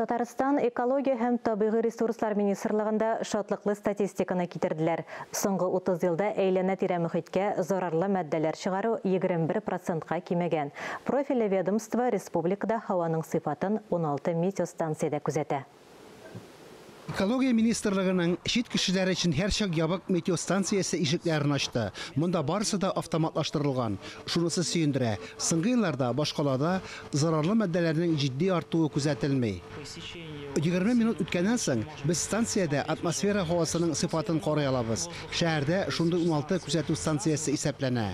Татарстан экология һәм табигый ресурслар министрлыгында шатлыклы статистиканы китерделәр. Соңгы 30 елда әйләнә тирә мөхиткә зарарлы матдәләр чыгару 21%-ка кимәгән. Профильле ведомство республикада һаваның сыйфатын 16 метеостанциядә күзәтә. Экология министрлыгының шит кешеләре өчен һәр чак ябык метеостанциясе ишекләрен ачты. Монда барысы да автоматлаштырылган. Шунысы сөендерә. Соңгы елларда башкалада зарарлы матдәләрнең җитди артуы күзәтелми. 20 минут үткәннән соң без станциядә атмосфера һавасының сыйфатын карый алабыз. Шәһәрдә шундый 16 күзәтү станциясе исәпләнә.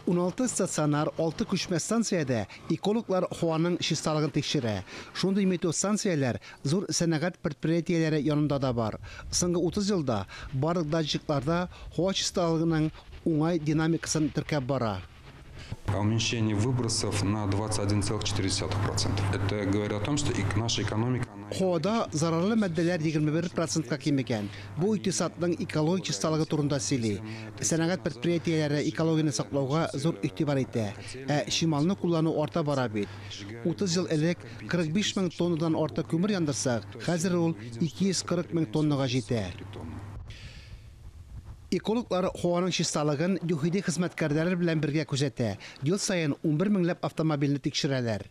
16 стационар, 6 күчмә станциядә экологлар һаваның чисталыгын тикшерә. Шундый метеостанцияләр зур сәнәгать предприятиеләре янында да бар. Соңгы 30 елда барлык датчикларда һава чисталыгының уңай динамикасын теркәп бара. Уменьшение выбросов на 21,4%. Это говорит о том, что наша экономика... Һавада зарарлы матдәләр 21%-ка кимегән. Бу икътисадның экологик чисталыгы турында сөйли. Сәнәгать предприятиеләре экологияны саклауга зур игътибар итә. Шималны куллану арта бара бит. 30 ел элек 45 мең тоннадан артык күмер яндырсак, хәзер ул 240 мең тоннага җитә. Экологлар һаваның чисталыгын юхиди хезмәткәрләре белән бергә күзәтә. Ел саен 11 меңләп автомобильне тикшерәләр.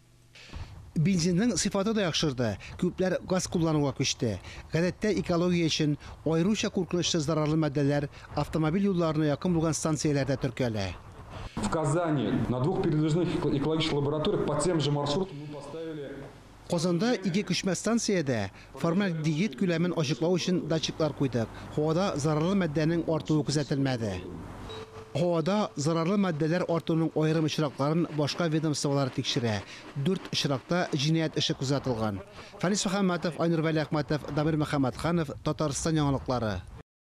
Бензинның сыйфаты да яхшырды. Күпләр газ куллануга күчте. Гадәттә экология өчен аеруча куркынычлы зарарлы матдәләр автомобиль юлларына якын булган станцияләрдә теркәлә. В Казани на 2 передвижных экологических лабораториях по тем же маршрутам мы поставили... Казанда 2 күчмә станциядә формальдегид күләмен ачыклау өчен датчиклар куйдык. Һавада зарарлы матдәнең артуы күзәтелмәде. Һавада зарарлы матдәләр артуының аерым очракларын башка ведомстволар тикшерә. 4 очракта җинаять эше күзәтелгән. Фәнис Мөхәммәтов, Айнур Вәли Әхмәтов, Дамир Мөхәммәтханов, Татарстан яңалыклары.